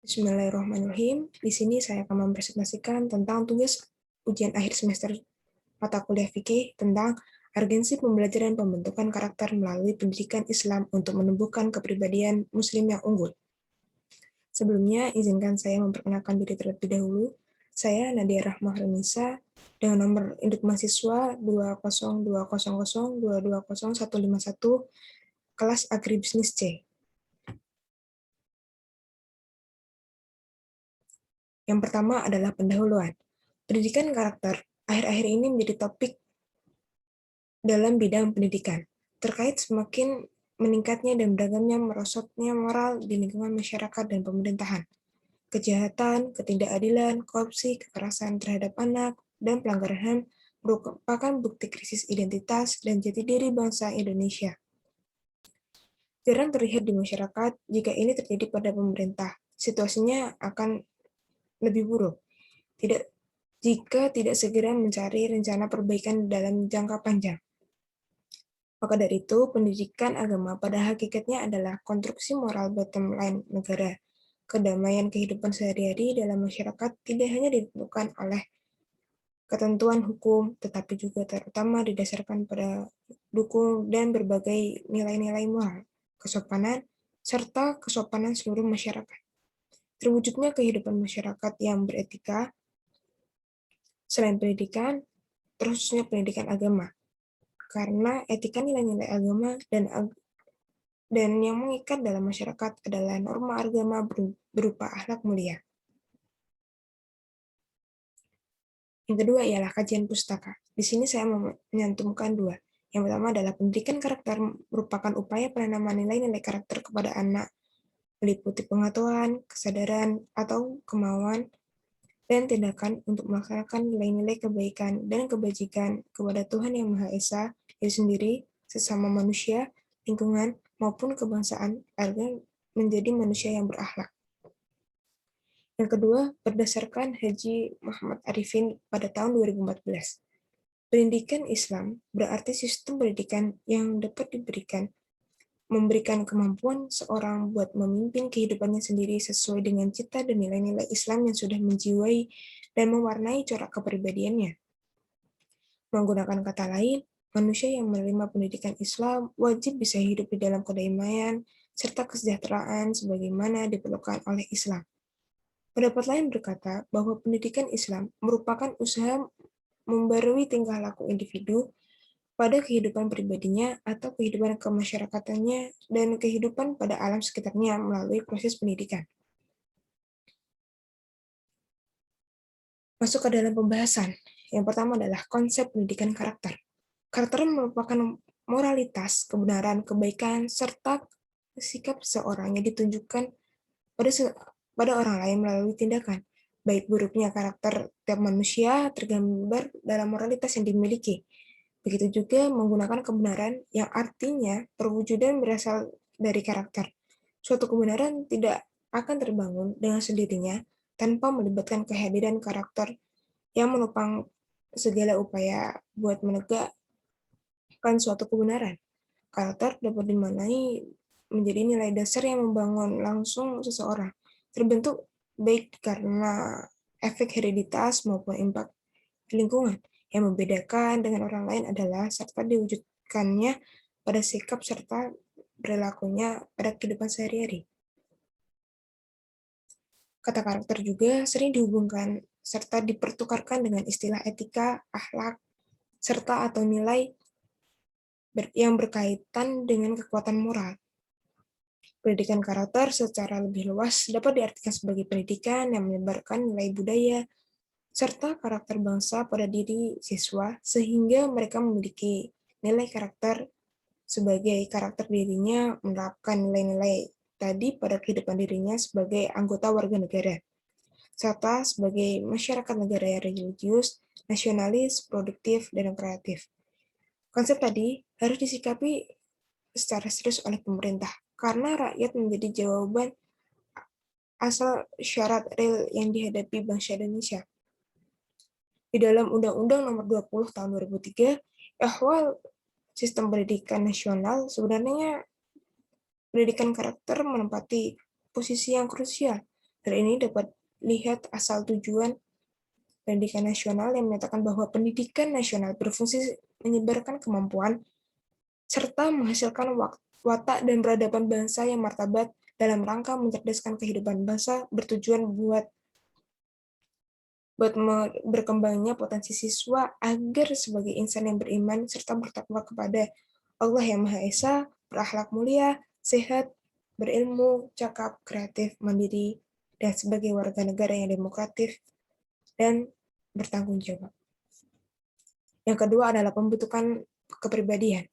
Bismillahirrahmanirrahim. Di sini saya akan mempresentasikan tentang tugas ujian akhir semester mata kuliah fikih tentang urgensi pembelajaran pembentukan karakter melalui pendidikan Islam untuk menumbuhkan kepribadian Muslim yang unggul. Sebelumnya, izinkan saya memperkenalkan diri terlebih dahulu. Saya Nadia Rahmah Renisa dengan nomor induk mahasiswa 20200220151 kelas Agribisnis C. Yang pertama adalah pendahuluan. Pendidikan karakter akhir-akhir ini menjadi topik dalam bidang pendidikan, terkait semakin meningkatnya dan beragamnya merosotnya moral di lingkungan masyarakat dan pemerintahan. Kejahatan, ketidakadilan, korupsi, kekerasan terhadap anak, dan pelanggaran HAM merupakan bukti krisis identitas dan jati diri bangsa Indonesia. Jarang terlihat di masyarakat jika ini terjadi pada pemerintah. Situasinya akan lebih buruk jika tidak segera mencari rencana perbaikan dalam jangka panjang. Maka dari itu, pendidikan agama pada hakikatnya adalah konstruksi moral bottom line negara. Kedamaian kehidupan sehari-hari dalam masyarakat tidak hanya ditentukan oleh ketentuan hukum, tetapi juga terutama didasarkan pada dukung dan berbagai nilai-nilai moral, kesopanan, serta kesopanan seluruh masyarakat. Terwujudnya kehidupan masyarakat yang beretika, selain pendidikan, terkhususnya pendidikan agama, karena etika nilai-nilai agama dan yang mengikat dalam masyarakat adalah norma agama berupa akhlak mulia. Yang kedua ialah kajian pustaka. Di sini saya menyantumkan dua. Yang pertama adalah pendidikan karakter merupakan upaya penanaman nilai-nilai karakter kepada anak, meliputi pengetahuan, kesadaran, atau kemauan, dan tindakan untuk melaksanakan nilai-nilai kebaikan dan kebajikan kepada Tuhan Yang Maha Esa, diri sendiri, sesama manusia, lingkungan, maupun kebangsaan, agar menjadi manusia yang berakhlak. Yang kedua, berdasarkan Haji Muhammad Arifin pada tahun 2014. Pendidikan Islam berarti sistem pendidikan yang dapat memberikan kemampuan seorang buat memimpin kehidupannya sendiri sesuai dengan cita dan nilai-nilai Islam yang sudah menjiwai dan mewarnai corak kepribadiannya. Menggunakan kata lain, manusia yang menerima pendidikan Islam wajib bisa hidup di dalam kedamaian serta kesejahteraan sebagaimana diperlukan oleh Islam. Pendapat lain berkata bahwa pendidikan Islam merupakan usaha membarui tingkah laku individu pada kehidupan pribadinya atau kehidupan kemasyarakatannya dan kehidupan pada alam sekitarnya melalui proses pendidikan. Masuk ke dalam pembahasan. Yang pertama adalah konsep pendidikan karakter. Karakter merupakan moralitas, kebenaran, kebaikan, serta sikap seseorang yang ditunjukkan pada orang lain melalui tindakan. Baik buruknya karakter tiap manusia tergambar dalam moralitas yang dimiliki. Begitu juga menggunakan kebenaran yang artinya perwujudan berasal dari karakter. Suatu kebenaran tidak akan terbangun dengan sendirinya tanpa melibatkan kehadiran karakter yang menopang segala upaya buat menegakkan suatu kebenaran. Karakter dapat dimaknai menjadi nilai dasar yang membangun langsung seseorang, terbentuk baik karena efek hereditas maupun impak lingkungan. Yang membedakan dengan orang lain adalah serta diwujudkannya pada sikap serta perilakunya pada kehidupan sehari-hari. Kata karakter juga sering dihubungkan serta dipertukarkan dengan istilah etika, akhlak, serta atau nilai yang berkaitan dengan kekuatan moral. Pendidikan karakter secara lebih luas dapat diartikan sebagai pendidikan yang menyebarkan nilai budaya serta karakter bangsa pada diri siswa sehingga mereka memiliki nilai karakter sebagai karakter dirinya menerapkan nilai-nilai tadi pada kehidupan dirinya sebagai anggota warga negara, serta sebagai masyarakat negara yang religius, nasionalis, produktif, dan kreatif. Konsep tadi harus disikapi secara serius oleh pemerintah, karena rakyat menjadi jawaban asal syarat real yang dihadapi bangsa Indonesia. Di dalam Undang-Undang Nomor 20 Tahun 2003, Ahwal Sistem Pendidikan Nasional, sebenarnya pendidikan karakter menempati posisi yang krusial Hal ini dapat lihat asal tujuan pendidikan nasional yang menyatakan bahwa pendidikan nasional berfungsi menyebarkan kemampuan serta menghasilkan watak dan peradaban bangsa yang martabat dalam rangka mencerdaskan kehidupan bangsa, bertujuan buat berkembangnya potensi siswa agar sebagai insan yang beriman serta bertakwa kepada Allah yang Maha Esa, berakhlak mulia, sehat, berilmu, cakap, kreatif, mandiri, dan sebagai warga negara yang demokratis dan bertanggung jawab. Yang kedua adalah pembentukan kepribadian.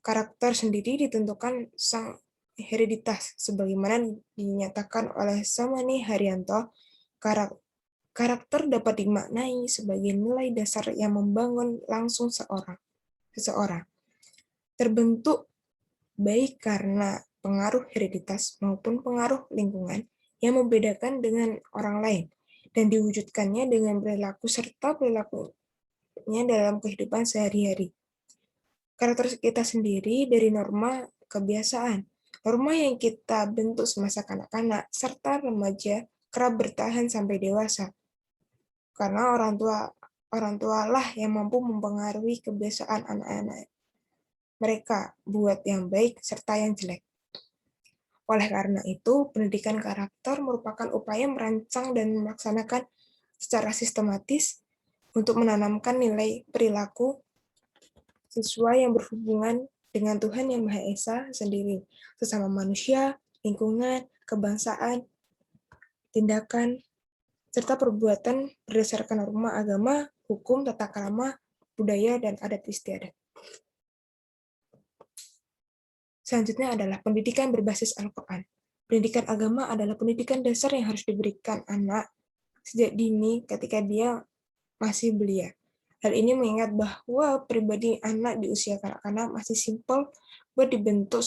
Karakter sendiri ditentukan sang hereditas, sebagaimana dinyatakan oleh Samani Haryanto. Karakter dapat dimaknai sebagai nilai dasar yang membangun langsung seseorang. Terbentuk baik karena pengaruh hereditas maupun pengaruh lingkungan yang membedakan dengan orang lain, dan diwujudkannya dengan perilaku serta perilakunya dalam kehidupan sehari-hari. Karakter kita sendiri dari norma kebiasaan, norma yang kita bentuk semasa kanak-kanak serta remaja kerap bertahan sampai dewasa. Karena orang tua lah yang mampu mempengaruhi kebiasaan anak-anak mereka buat yang baik serta yang jelek. Oleh karena itu, pendidikan karakter merupakan upaya merancang dan melaksanakan secara sistematis untuk menanamkan nilai perilaku siswa yang berhubungan dengan Tuhan Yang Maha Esa sendiri, sesama manusia, lingkungan, kebangsaan, tindakan, serta perbuatan berdasarkan norma agama, hukum, tata krama, budaya, dan adat istiadat. Selanjutnya adalah pendidikan berbasis Al-Quran. Pendidikan agama adalah pendidikan dasar yang harus diberikan anak sejak dini ketika dia masih belia. Hal ini mengingat bahwa pribadi anak di usia kanak-kanak masih simpel buat dibentuk,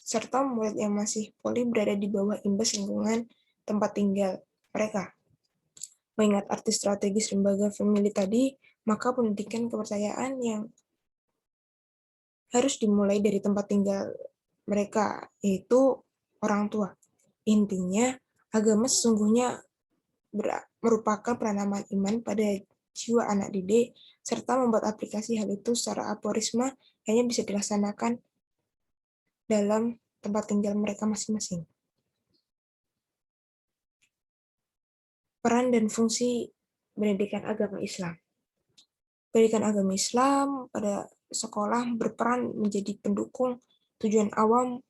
serta murid yang masih poli berada di bawah imbas lingkungan tempat tinggal mereka. Mengingat arti strategis lembaga famili tadi, maka pendidikan kepercayaan yang harus dimulai dari tempat tinggal mereka, yaitu orang tua. Intinya, agama sesungguhnya merupakan penanaman iman pada jiwa anak didik, serta membuat aplikasi hal itu secara aforisma hanya bisa dilaksanakan dalam tempat tinggal mereka masing-masing. Peran dan fungsi pendidikan agama Islam. Pendidikan agama Islam pada sekolah berperan menjadi pendukung tujuan awam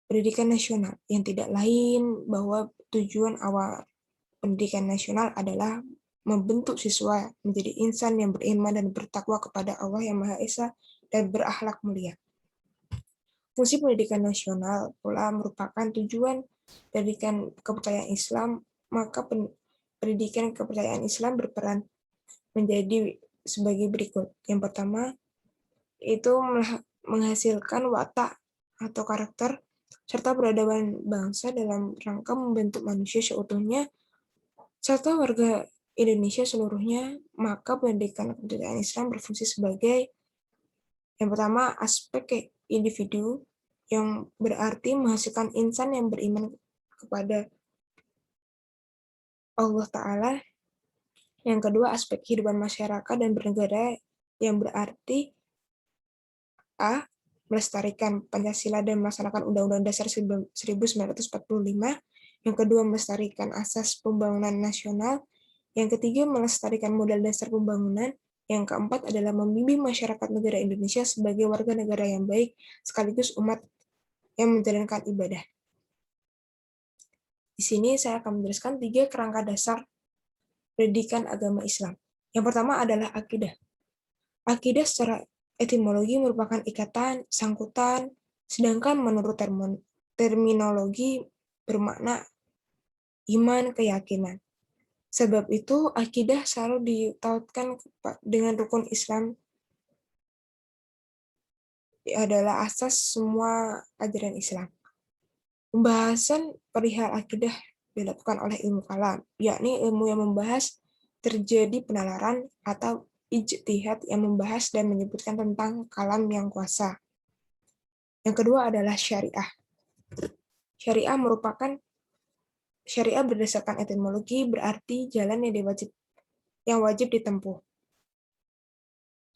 pendidikan nasional, yang tidak lain bahwa tujuan awal pendidikan nasional adalah membentuk siswa menjadi insan yang beriman dan bertakwa kepada Allah yang Maha Esa dan berakhlak mulia. Fungsi pendidikan nasional pula merupakan tujuan pendidikan kepercayaan Islam, maka pendidikan kepercayaan Islam berperan menjadi sebagai berikut. Yang pertama, itu menghasilkan watak atau karakter serta peradaban bangsa dalam rangka membentuk manusia seutuhnya serta warga Indonesia seluruhnya. Maka pendidikan kepercayaan Islam berfungsi sebagai yang pertama aspek individu, yang berarti menghasilkan insan yang beriman kepada Allah Ta'ala. Yang kedua aspek kehidupan masyarakat dan bernegara, yang berarti A. melestarikan Pancasila dan melaksanakan Undang-Undang Dasar 1945. Yang kedua, melestarikan asas pembangunan nasional. Yang ketiga, melestarikan modal dasar pembangunan. Yang keempat adalah membimbing masyarakat negara Indonesia sebagai warga negara yang baik, sekaligus umat yang menjalankan ibadah. Di sini saya akan menjelaskan 3 kerangka dasar pendidikan agama Islam. Yang pertama adalah akidah. Akidah secara etimologi merupakan ikatan, sangkutan, sedangkan menurut terminologi bermakna iman, keyakinan. Sebab itu, akidah selalu ditautkan dengan rukun Islam, adalah asas semua ajaran Islam. Pembahasan perihal akidah dilakukan oleh ilmu kalam, yakni ilmu yang membahas terjadi penalaran atau ijtihad yang membahas dan menyebutkan tentang kalam yang kuasa. Yang kedua adalah syariah. Syariah merupakan Syariah berdasarkan etimologi berarti jalan yang wajib ditempuh.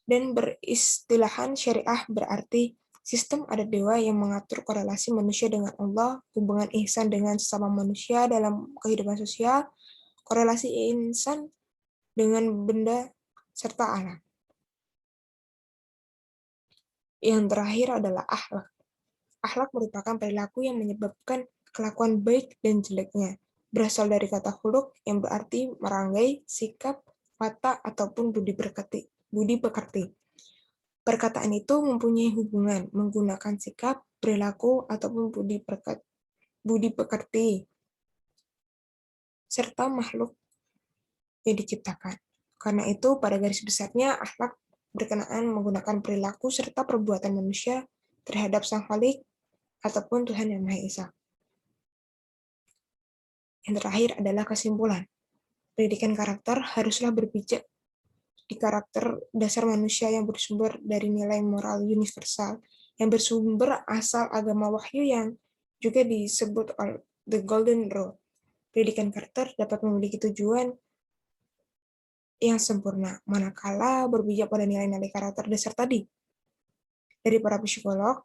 Dan beristilahan syariah berarti sistem adat dewa yang mengatur korelasi manusia dengan Allah, hubungan ihsan dengan sesama manusia dalam kehidupan sosial, korelasi insan dengan benda, serta alam. Yang terakhir adalah akhlak. Akhlak merupakan perilaku yang menyebabkan kelakuan baik dan jeleknya. Berasal dari kata khuluq yang berarti merangkai, sikap, watak, ataupun budi pekerti. Perkataan itu mempunyai hubungan menggunakan sikap, perilaku, ataupun budi pekerti, serta makhluk yang diciptakan. Karena itu, pada garis besarnya, akhlak berkenaan menggunakan perilaku serta perbuatan manusia terhadap Sang Khalik ataupun Tuhan Yang Maha Esa. Yang terakhir adalah kesimpulan. Pendidikan karakter haruslah berpijak di karakter dasar manusia yang bersumber dari nilai moral universal, yang bersumber asal agama wahyu yang juga disebut The Golden Rule. Pendidikan karakter dapat memiliki tujuan yang sempurna, manakala berpijak pada nilai-nilai karakter dasar tadi. Dari para psikolog,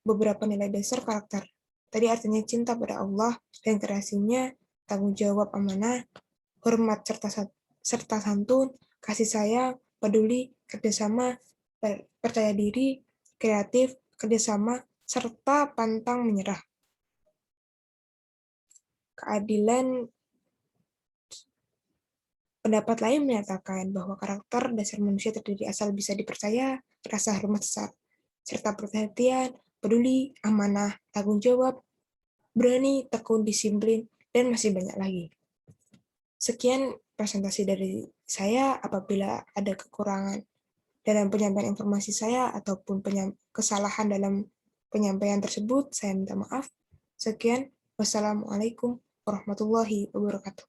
beberapa nilai dasar karakter. Tadi artinya cinta pada Allah dan kreasinya, tanggung jawab amanah, hormat serta santun, kasih sayang, peduli, kerjasama, percaya diri, kreatif, kerjasama, serta pantang menyerah. Keadilan. Pendapat lain menyatakan bahwa karakter dasar manusia terdiri asal bisa dipercaya, rasa hormat serta perhatian, peduli, amanah, tanggung jawab, berani, tekun, disiplin, dan masih banyak lagi. Sekian presentasi dari saya. Apabila ada kekurangan dalam penyampaian informasi saya ataupun kesalahan dalam penyampaian tersebut, saya minta maaf. Sekian, wassalamualaikum warahmatullahi wabarakatuh.